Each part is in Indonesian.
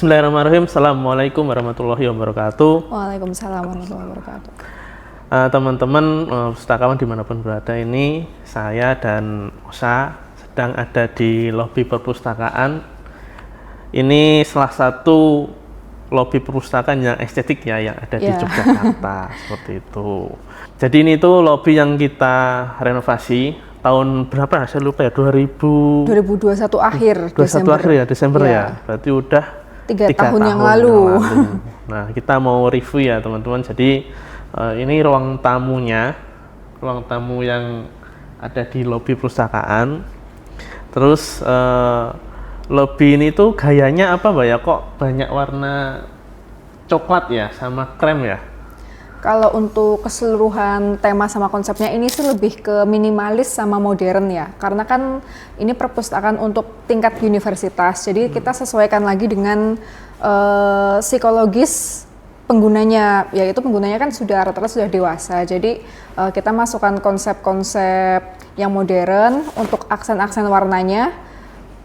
Bismillahirrahmanirrahim. Assalamualaikum warahmatullahi wabarakatuh. Waalaikumsalam warahmatullahi wabarakatuh. Teman-teman pustakawan dimanapun berada, ini saya dan Osa sedang ada di lobi perpustakaan. Ini salah satu lobi perpustakaan yang estetik ya, yang ada di Yogyakarta. Seperti itu. Jadi ini tuh lobi yang kita renovasi tahun berapa? Saya lupa ya, 2021 akhir. 2021 akhir ya, Desember ya. Berarti udah 3 tahun yang lalu. Nah, kita mau review ya teman-teman. Jadi ini ruang tamunya, ruang tamu yang ada di lobi perpustakaan. Terus lobi ini tuh gayanya apa Mbak ya? Kok banyak warna coklat ya sama krem ya? Kalau untuk keseluruhan tema sama konsepnya ini sih lebih ke minimalis sama modern ya. Karena kan ini perpustakaan untuk tingkat universitas. Jadi kita sesuaikan lagi dengan psikologis penggunanya, yaitu penggunanya kan sudah rata-rata sudah dewasa. Jadi kita masukkan konsep-konsep yang modern untuk aksen-aksen warnanya.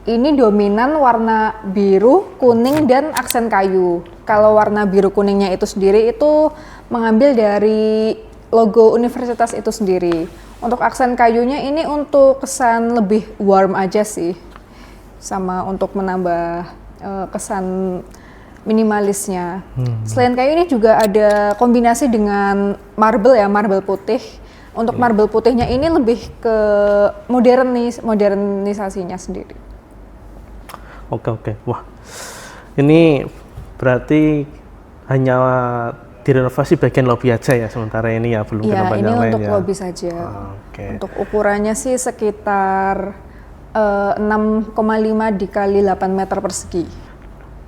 Ini dominan warna biru, kuning, dan aksen kayu. Kalau warna biru kuningnya itu sendiri itu mengambil dari logo universitas itu sendiri. Untuk aksen kayunya ini untuk kesan lebih warm aja sih. Sama untuk menambah kesan minimalisnya. Selain kayu ini juga ada kombinasi dengan marble ya, marble putih. Untuk marble putihnya ini lebih ke modernisasinya sendiri. Oke. Wah, ini berarti hanya direnovasi bagian lobi aja ya sementara ini ya, belum ya, ke yang lain ya? Ini untuk lobi saja. Untuk ukurannya sih sekitar 6,5 dikali 8 meter persegi.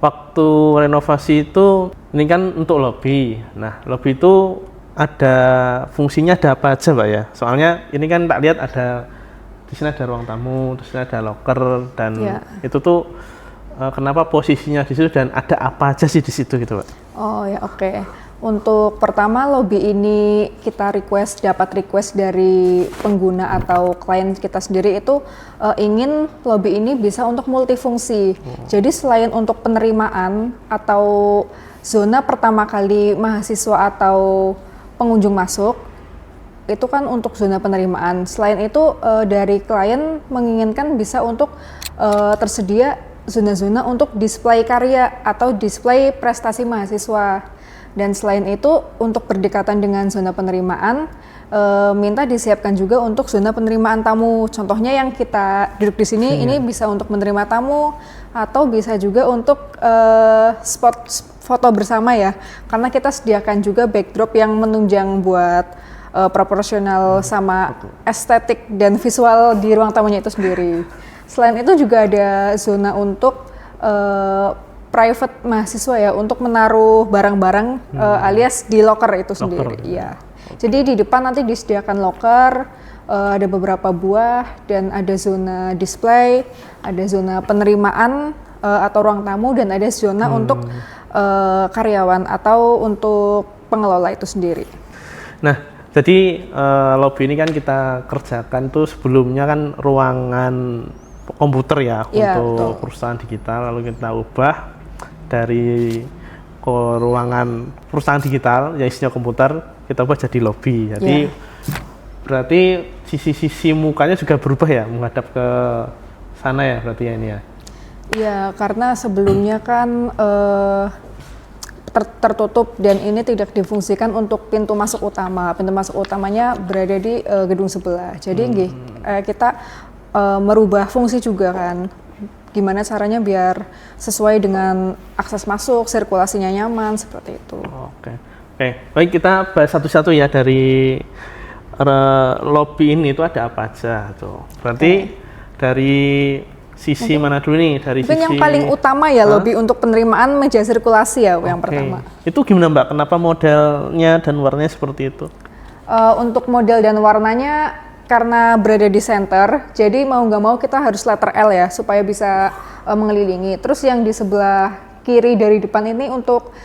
Waktu renovasi itu, ini kan untuk lobi. Nah, lobi itu ada fungsinya ada apa aja Mbak ya? Soalnya ini kan tak lihat ada di sini ada ruang tamu, terus ada loker, dan itu tuh kenapa posisinya di situ dan ada apa aja sih di situ gitu Pak? Oh ya, oke. Untuk pertama lobi ini kita dapat request dari pengguna atau klien kita sendiri itu ingin lobi ini bisa untuk multifungsi. Jadi selain untuk penerimaan atau zona pertama kali mahasiswa atau pengunjung masuk, itu kan untuk zona penerimaan. Selain itu dari klien menginginkan bisa untuk tersedia zona-zona untuk display karya atau display prestasi mahasiswa. Dan selain itu untuk berdekatan dengan zona penerimaan, minta disiapkan juga untuk zona penerimaan tamu. Contohnya yang kita duduk di sini ini bisa untuk menerima tamu atau bisa juga untuk spot foto bersama ya. Karena kita sediakan juga backdrop yang menunjang buat proporsional sama estetik dan visual di ruang tamunya itu sendiri. Selain itu juga ada zona untuk private mahasiswa ya, untuk menaruh barang-barang alias di locker itu sendiri. Ya. Jadi di depan nanti disediakan locker, ada beberapa buah dan ada zona display, ada zona penerimaan atau ruang tamu, dan ada zona untuk karyawan atau untuk pengelola itu sendiri. Nah, jadi lobi ini kan kita kerjakan tuh sebelumnya kan ruangan komputer ya, untuk perusahaan digital, lalu kita ubah dari ruangan perusahaan digital yang isinya komputer, kita ubah jadi lobi. Jadi berarti sisi-sisi mukanya juga berubah ya, menghadap ke sana ya berarti ya ini ya? Iya, karena sebelumnya kan tertutup dan ini tidak difungsikan untuk pintu masuk utama. Pintu masuk utamanya berada di gedung sebelah. Jadi kita merubah fungsi juga kan. Gimana caranya biar sesuai dengan akses masuk, sirkulasinya nyaman, seperti itu. Oke. Baik, kita bahas satu-satu ya, dari lobi ini itu ada apa aja tuh. Berarti dari sisi mana dulu nih? Dari mungkin sisi yang paling utama ya, lobi untuk penerimaan meja sirkulasi ya, yang pertama. Itu gimana Mbak? Kenapa modelnya dan warnanya seperti itu? Untuk model dan warnanya karena berada di center, jadi mau nggak mau kita harus letter L ya, supaya bisa mengelilingi. Terus yang di sebelah kiri dari depan ini untuk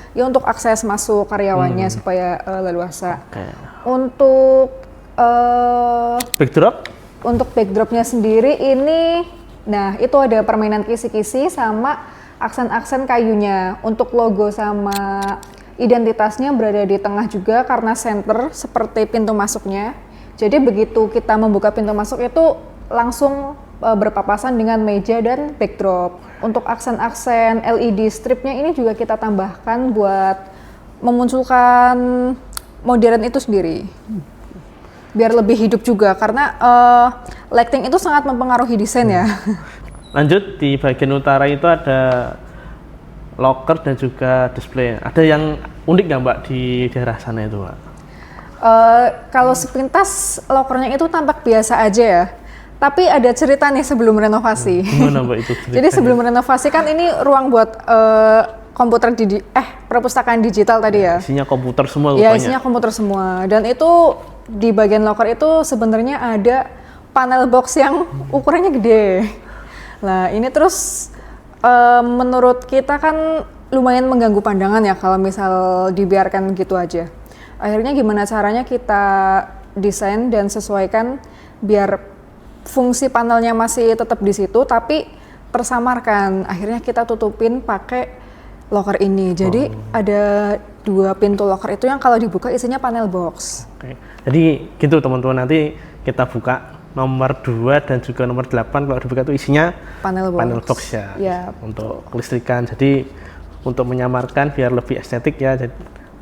akses masuk karyawannya supaya leluasa. Untuk backdrop? Untuk backdropnya sendiri ini, nah itu ada permainan kisi-kisi sama aksen-aksen kayunya. Untuk logo sama identitasnya berada di tengah juga karena center seperti pintu masuknya. Jadi begitu kita membuka pintu masuk itu langsung berpapasan dengan meja dan backdrop. Untuk aksen-aksen LED stripnya ini juga kita tambahkan buat memunculkan modern itu sendiri. Biar lebih hidup juga karena lighting itu sangat mempengaruhi desain ya. Lanjut, di bagian utara itu ada locker dan juga display. Ada yang unik nggak Mbak di daerah sana itu Mbak? Kalau sepintas lockernya itu tampak biasa aja ya. Tapi ada cerita nih sebelum renovasi. Gimana Mbak itu ceritanya? Jadi sebelum renovasi kan ini ruang buat komputer perpustakaan digital tadi ya. Isinya komputer semua Ya, rupanya. isinya komputer semua. Dan itu di bagian locker itu sebenarnya ada panel box yang ukurannya gede. Nah, ini terus menurut kita kan lumayan mengganggu pandangan ya kalau misal dibiarkan gitu aja. Akhirnya gimana caranya kita desain dan sesuaikan biar fungsi panelnya masih tetap di situ tapi tersamarkan. Akhirnya kita tutupin pakai locker ini. Jadi ada 2 pintu locker itu yang kalau dibuka isinya panel box. Oke. Jadi gitu teman-teman, nanti kita buka nomor 2 dan juga nomor 8 kalau dibuka itu isinya Panel box ya, ya, untuk kelistrikan. Jadi untuk menyamarkan biar lebih estetik ya, jadi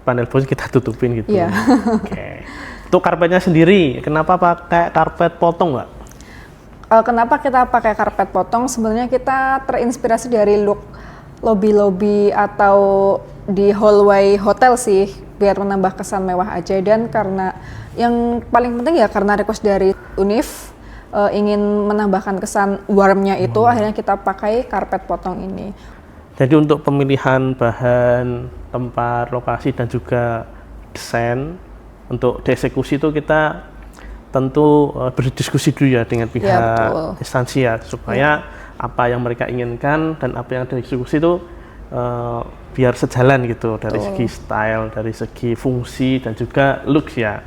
panel box kita tutupin gitu. Ya. Oke. Untuk karpetnya sendiri, kenapa pakai karpet potong Mbak? Kenapa kita pakai karpet potong? Sebenarnya kita terinspirasi dari look lobby-lobby atau di hallway hotel sih, biar menambah kesan mewah aja. Dan karena yang paling penting ya karena request dari Univ ingin menambahkan kesan warmnya itu, akhirnya kita pakai karpet potong ini. Jadi untuk pemilihan bahan, tempat, lokasi dan juga desain untuk dieksekusi itu kita tentu berdiskusi dulu ya dengan pihak instansi ya, supaya apa yang mereka inginkan dan apa yang dieksekusi itu biar sejalan gitu dari segi style, dari segi fungsi dan juga looks ya.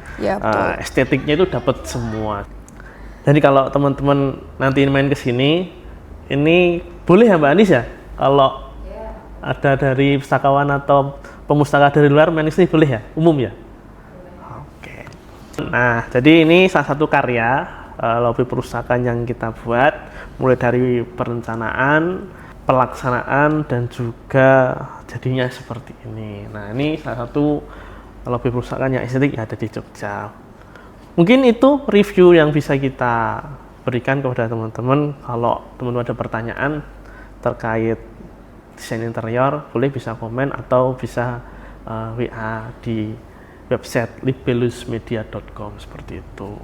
Estetiknya itu dapat semua. Jadi kalau teman-teman nanti main ke sini, ini boleh ya Mbak Anis ya? Kalau ada dari pustakawan atau pemustaka dari luar main ke sini boleh ya? Umum ya? Oke. Nah, jadi ini salah satu karya lobby perpustakaan yang kita buat, mulai dari perencanaan, pelaksanaan, dan juga jadinya seperti ini. Nah, ini salah satu lobby perpustakaan yang estetik yang ada di Jogja. Mungkin itu review yang bisa kita berikan kepada teman-teman. Kalau teman-teman ada pertanyaan terkait desain interior, boleh bisa komen atau bisa WA di website libelusmedia.com seperti itu.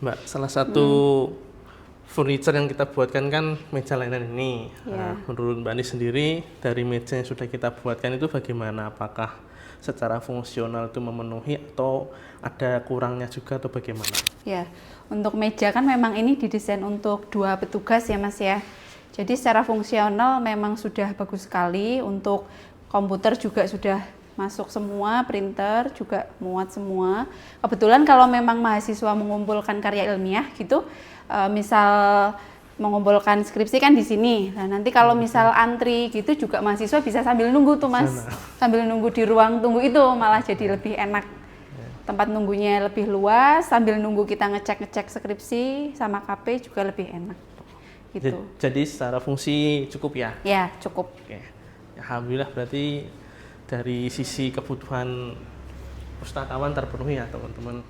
Mbak, salah satu furniture yang kita buatkan kan meja lainan ini. Nah, menurut Mbak Anis sendiri, dari meja yang sudah kita buatkan itu bagaimana? Apakah secara fungsional itu memenuhi atau ada kurangnya juga atau bagaimana? Ya, untuk meja kan memang ini didesain untuk 2 petugas ya Mas ya. Jadi secara fungsional memang sudah bagus sekali, untuk komputer juga sudah masuk semua, printer juga muat semua. Kebetulan kalau memang mahasiswa mengumpulkan karya ilmiah gitu, misal mengumpulkan skripsi kan di sini. Nah, nanti kalau misal antri gitu juga mahasiswa bisa sambil nunggu tuh Mas. Sambil nunggu di ruang tunggu itu malah jadi lebih enak. Tempat nunggunya lebih luas, sambil nunggu kita ngecek-ngecek skripsi sama KP juga lebih enak. Gitu. Jadi secara fungsi cukup ya? Ya, cukup. Oke. Alhamdulillah berarti dari sisi kebutuhan pustakawan terpenuhi ya teman-teman.